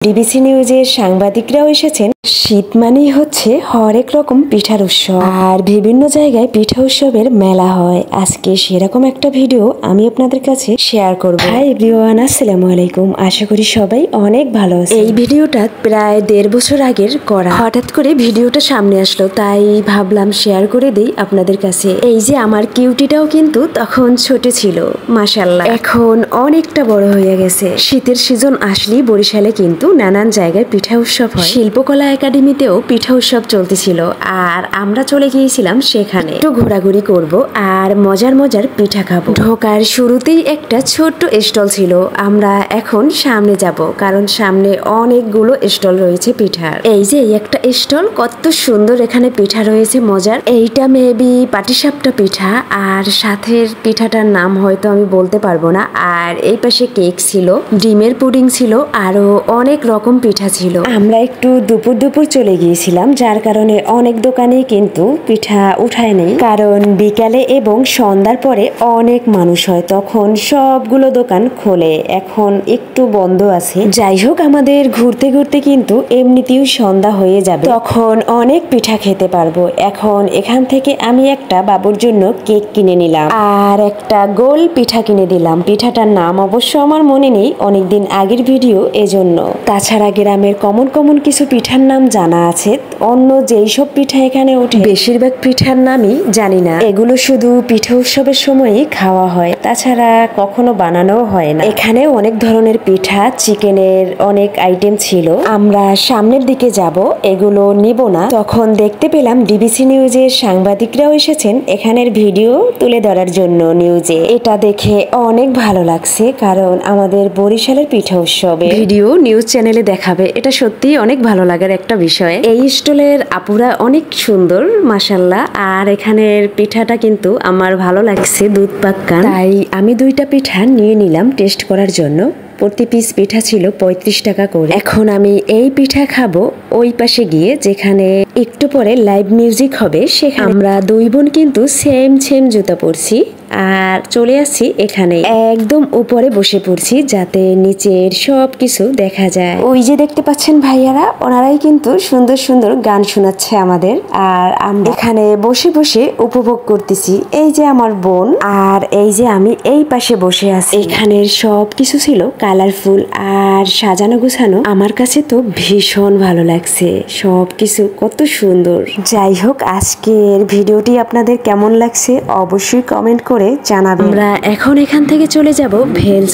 DBC নিউজের সাংবাদিকরাও এসেছেন। শীত মানেই হচ্ছে হরেক রকম পিঠার উৎসব, আর বিভিন্ন জায়গায় পিঠা উৎসবের মেলা হয়। আজকে সেরকম একটা ভিডিও আমি আপনাদের কাছে শেয়ার করব। হাই এভরিওয়ান, আসসালামু আলাইকুম। আশা করি সবাই অনেক ভালো আছে। এই ভিডিওটা প্রায় 1.5 বছর আগের করা, হঠাৎ করে ভিডিওটা সামনে আসলো, তাই ভাবলাম শেয়ার করে দিই আপনাদের কাছে। এই যে আমার কিউটিটাও কিন্তু তখন ছোট ছিল, মাশাআল্লাহ এখন অনেকটা বড় হয়ে গেছে। শীতের সিজন আসলেই বরিশালে কিন্তু নানান জায়গায় পিঠা উৎসব হয়। শিল্পকলা একাডেমিতেও পিঠা উৎসব চলতেছিল, আর আমরা চলে গিয়েছিলাম সেখানে। একটু ঘোরাঘুরি করব আর মজার মজার পিঠা খাবো। ঢোকার শুরুতেই একটা ছোট্ট স্টল ছিল। আমরা এখন সামনে যাব, কারণ সামনে অনেকগুলো স্টল রয়েছে পিঠার। এই যে একটা স্টল, কত সুন্দর এখানে পিঠা রয়েছে মজার। এইটা মেবি পাটিসাপটা পিঠা, আর সাথের পিঠাটার নাম হয়তো আমি বলতে পারবো না। আর এই পাশে কেক ছিল, ডিমের পুডিং ছিল, আরো অনেক রকম পিঠা ছিল। আমরা একটু দুপুর চলে গিয়েছিলাম, যার কারণে অনেক দোকানে কিন্তু পিঠা উঠায় নেই, কারণ বিকালে এবং সন্ধ্যার পরে অনেক মানুষ হয়, তখন সবগুলো দোকান খোলে। এখন একটু বন্ধ আছে। যাই হোক, আমাদের ঘুরতে ঘুরতে কিন্তু এমনিতেও সন্ধ্যা হয়ে যাবে, তখন অনেক পিঠা খেতে পারবো। এখন এখান থেকে আমি একটা বাবুর জন্য কেক কিনে নিলাম, আর একটা গোল পিঠা কিনে দিলাম। পিঠাটার নাম অবশ্য আমার মনে নেই, অনেকদিন আগের ভিডিও এজন্য। তাছাড়া গ্রামের কমন কিছু পিঠার নাম জানা আছে, অন্য যেই সব পিঠা এখানে ওঠে বেশিরভাগ পিঠার নামই জানি না। এগুলো শুধু পিঠা উৎসবের সময়ই খাওয়া হয়, তাছাড়া কখনো বানানো হয় না। এখানে অনেক ধরনের পিঠা, চিকেনের অনেক আইটেম ছিল। আমরা সামনের দিকে যাব, এগুলো নিব না। তখন দেখতে পেলাম ডিবিসি নিউজের সাংবাদিকরাও এসেছেন এখানের ভিডিও তুলে ধরার জন্য নিউজে। এটা দেখে অনেক ভালো লাগছে, কারণ আমাদের বরিশালের পিঠা উৎসবে ভিডিও নিউজ চ্যানেলে দেখাবে, এটা সত্যিই অনেক ভালো লাগার একটা বিষয়। এই স্টলের আপুরা অনেক সুন্দর, মাশাআল্লাহ। আর এখানের পিঠাটা কিন্তু আমার ভালো লাগছে, দুধ পাক্কা, তাই আমি 2টা পিঠা নিয়ে নিলাম টেস্ট করার জন্য। প্রতি পিস পিঠা ছিল 35 টাকা করে। এখন আমি এই পিঠা খাবো ওই পাশে গিয়ে, যেখানে একটু পরে লাইভ মিউজিক হবে সেখানে। আমরা 2 বোন কিন্তু সেম জুতা পরছি, আর চলে আসছি এখানে একদম উপরে বসে পড়ছি, যাতে নিচের সব কিছু দেখা যায়। ওই যে দেখতে পাচ্ছেন ভাইয়ারা, ওনারাই কিন্তু সুন্দর গান শোনাচ্ছে আমাদের, আর আমরা এখানে বসে বসে উপভোগ করতেছি। এই যে আমার বোন, আর এই যে আমি এই পাশে বসে আছি। এখানের সব কিছু ছিল কালারফুল আর সাজানো গুছানো। আমার কাছে তো ভীষণ ভালো লাগছে, সব কিছু কত সুন্দর। যাই হোক, আজকের ভিডিওটি আপনাদের কেমন লাগছে অবশ্যই কমেন্ট করে জানাবেন। আমরা এখন এখান থেকে চলে যাব ভেলস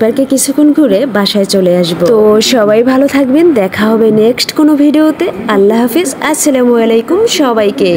পার্কে কিছুক্ষণ ঘুরে বাসায় চলে আসব। তো সবাই ভালো থাকবেন, দেখা হবে নেক্সট কোনো ভিডিওতে। আল্লাহ হাফিজ, আসসালামু আলাইকুম সবাইকে।